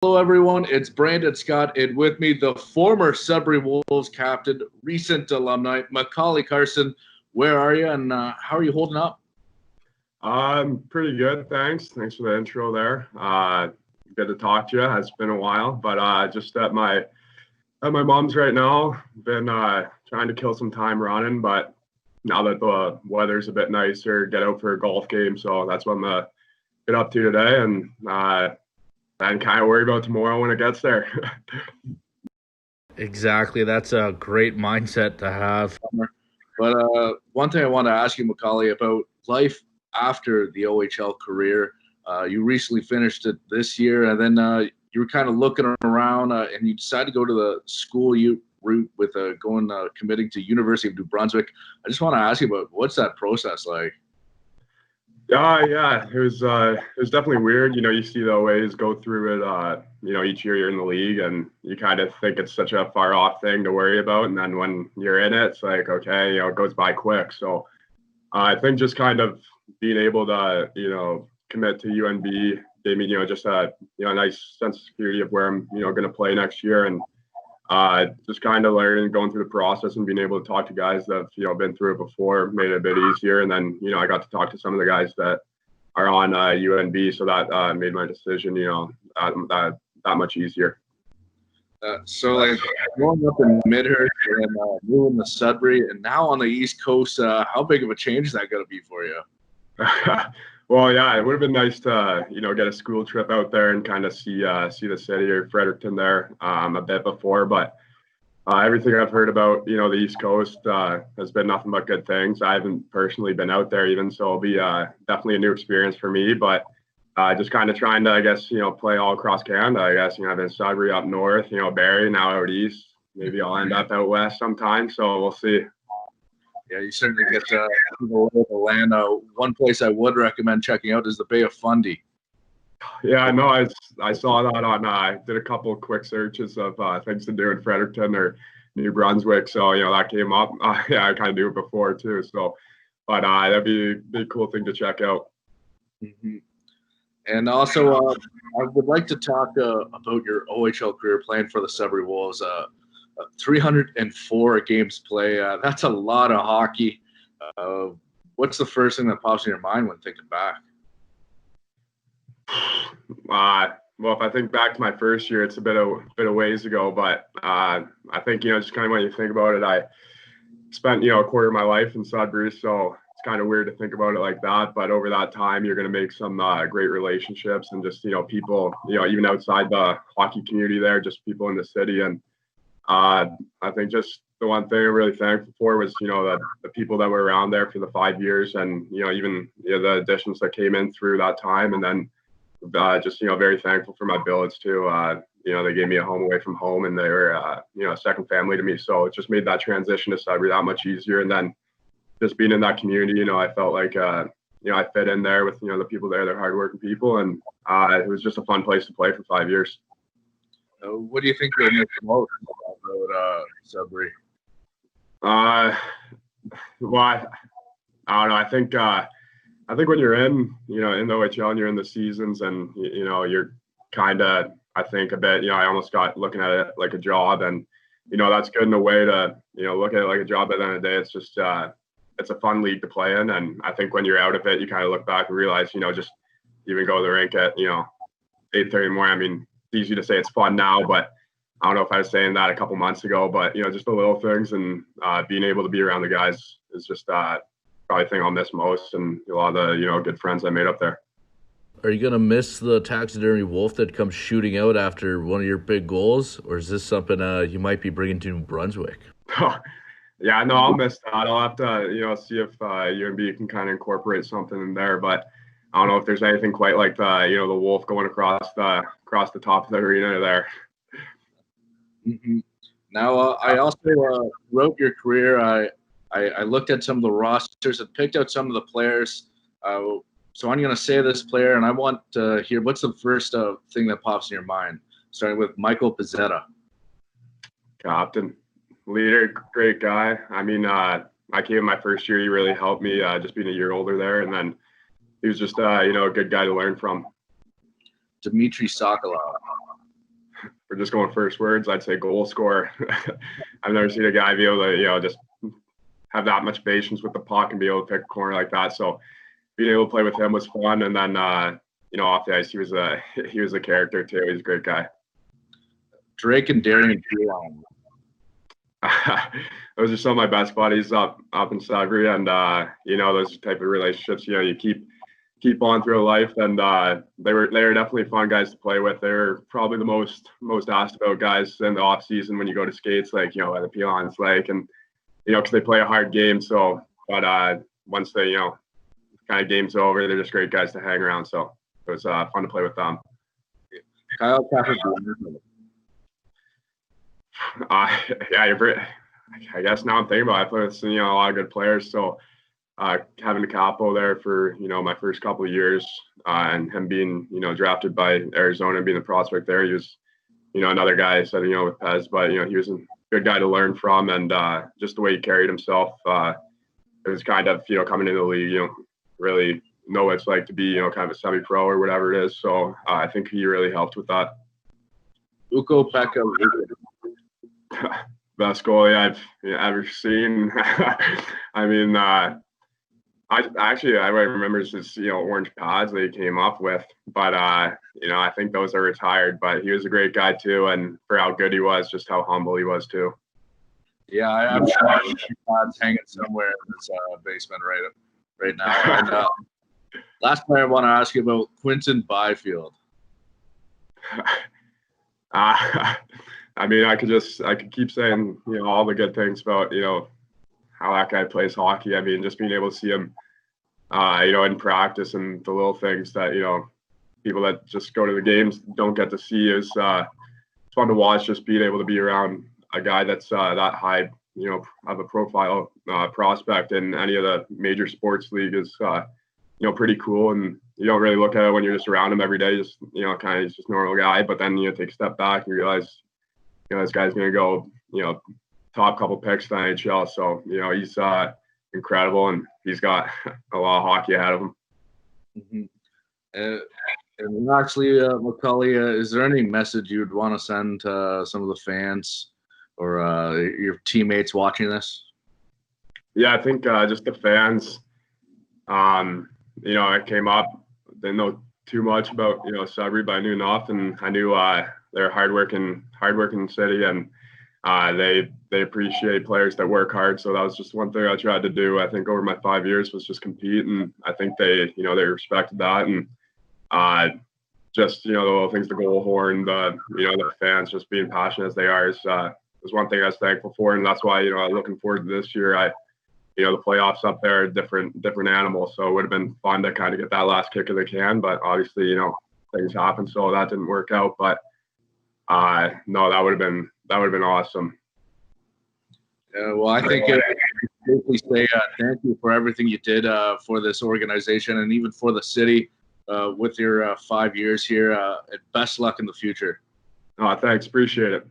Hello, everyone. It's Brandon Scott, and with me, the former Sudbury Wolves captain, recent alumni, Macauley Carson. Where are you, and how are you holding up? I'm pretty good, thanks. Thanks for the intro there. Good to talk to you. It's been a while, but just at my mom's right now. Been trying to kill some time running, but now that the weather's a bit nicer, get out for a golf game. So that's what I'm gonna get up to today, and kind of worry about tomorrow when it gets there. Exactly. That's a great mindset to have. But one thing I want to ask you, Macauley, about life after the OHL career. You recently finished it this year, and then you were kind of looking around, and you decided to go to the school route with committing to University of New Brunswick. I just want to ask you about what's that process like? Yeah, it was definitely weird. You see the OAs go through it. Each year you're in the league, and you kind of think it's such a far off thing to worry about, and then when you're in it, it's like, okay, it goes by quick. So I think just kind of being able to commit to UNB gave me just a nice sense of security of where I'm going to play next year, and just kind of learning, going through the process and being able to talk to guys that have, been through it before made it a bit easier. And then, I got to talk to some of the guys that are on UNB. So that made my decision, that much easier. So, like, growing up in Midhurst and moving to Sudbury, and now on the East Coast, how big of a change is that going to be for you? Well, yeah, it would have been nice to, get a school trip out there and kind of see the city or Fredericton there a bit before. But everything I've heard about, the East Coast has been nothing but good things. I haven't personally been out there even, so it'll be definitely a new experience for me. But just kind of trying to, I guess, play all across Canada. I guess, I've been Sudbury up north, Barrie, now out east. Maybe I'll end up out west sometime. So we'll see. Yeah, you certainly get to the land. One place I would recommend checking out is the Bay of Fundy. Yeah, I know. I saw that on. I did a couple of quick searches of things to do in Fredericton or New Brunswick. So that came up. Yeah, I kind of knew it before too. So, but that'd be a cool thing to check out. Mm-hmm. And also, I would like to talk about your OHL career playing for the Sudbury Wolves. 304 games play. That's a lot of hockey. What's the first thing that pops in your mind when thinking back? Well, if I think back to my first year, it's a bit of ways ago. But I think just kind of when you think about it, I spent a quarter of my life in Sudbury, so it's kind of weird to think about it like that. But over that time, you're going to make some great relationships and just people even outside the hockey community there, just people in the city. And I think just the one thing I'm really thankful for was, the people that were around there for the 5 years, and, even the additions that came in through that time. And then just, very thankful for my billets too. They gave me a home away from home, and they were, a second family to me. So it just made that transition to Sudbury that much easier. And then just being in that community, I felt like, I fit in there with, the people there. They're hardworking people. And it was just a fun place to play for 5 years. What do you think they miss most about Sudbury? Well, I don't know. I think when you're in the OHL and you're in the seasons, and you're kind of, I think a bit, I almost got looking at it like a job, and that's good in a way to look at it like a job. At the end of the day, it's just it's a fun league to play in, and I think when you're out of it, you kind of look back and realize, just even go to the rink at 8:30 in the morning. I mean, it's easy to say it's fun now, but I don't know if I was saying that a couple months ago. But just the little things, and being able to be around the guys is just probably the thing I'll miss most, and a lot of the good friends I made up there. Are you gonna miss the taxidermy wolf that comes shooting out after one of your big goals, or is this something you might be bringing to New Brunswick? Yeah, no, I'll miss that. I'll have to see if UNB can kind of incorporate something in there, but I don't know if there's anything quite like the the wolf going across the top of the arena there. Mm-hmm. Now, I also wrote your career. I looked at some of the rosters and picked out some of the players. So I'm going to say this player, and I want to hear what's the first thing that pops in your mind, starting with Michael Pizzetta. Captain, leader, great guy. I mean, I came in my first year. He really helped me, just being a year older there, and then he was just a good guy to learn from. Dmitry Sokolov. we're just going first words, I'd say goal scorer. I've never seen a guy be able to, just have that much patience with the puck and be able to pick a corner like that. So being able to play with him was fun. And then, off the ice, he was a character too. He's a great guy. Drake and Darian Pilon. Those are some of my best buddies up in Sudbury, and those type of relationships, you keep on through life, and they were definitely fun guys to play with. They're probably the most asked about guys in the off season when you go to skates, like the Pilons, like, and because they play a hard game. So, but once they kind of game's over, they're just great guys to hang around. So it was fun to play with them. Kyle Pepper. Yeah, I guess now I'm thinking about it, I play with a lot of good players. So having the capo there for my first couple of years, and him being drafted by Arizona and being a prospect there, he was another guy I said with Pez, but he was a good guy to learn from, and just the way he carried himself, it was kind of coming into the league, really know what it's like to be kind of a semi-pro or whatever it is. So I think he really helped with that. Ukko-Pekka. Best goalie I've ever seen. I mean, I remember his orange pads that he came up with, but I think those are retired. But he was a great guy too, and for how good he was, just how humble he was too. Yeah, I'm sure his pads hanging somewhere in this basement right now. And last player I want to ask you about, Quinton Byfield. I mean, I could keep saying, all the good things about, how that guy plays hockey. I mean, just being able to see him, in practice, and the little things that, people that just go to the games don't get to see is, it's fun to watch, just being able to be around a guy that's that high, of a profile prospect in any of the major sports league is, pretty cool. And you don't really look at it when you're just around him every day, just, kind of, he's just a normal guy. But then you take a step back and realize, this guy's going to go, top couple picks to the NHL. So, he's incredible, and he's got a lot of hockey ahead of him. Mm-hmm. And lastly, Macauley, is there any message you'd want to send to some of the fans or your teammates watching this? Yeah, I think just the fans, I came up, didn't know too much about, Sudbury, but I knew enough, and I knew they're a hardworking city, and they appreciate players that work hard. So that was just one thing I tried to do. I think over my 5 years was just compete, and I think they respected that, and just the little things, the goal horn, the fans just being passionate as they are is one thing I was thankful for, and that's why I'm looking forward to this year. The playoffs up there are different animals, so it would have been fun to kind of get that last kick of the can, but obviously things happen, so that didn't work out. But no, that would have been awesome. Well, I think safely say thank you for everything you did for this organization and even for the city with your 5 years here. And best luck in the future. Thanks, appreciate it.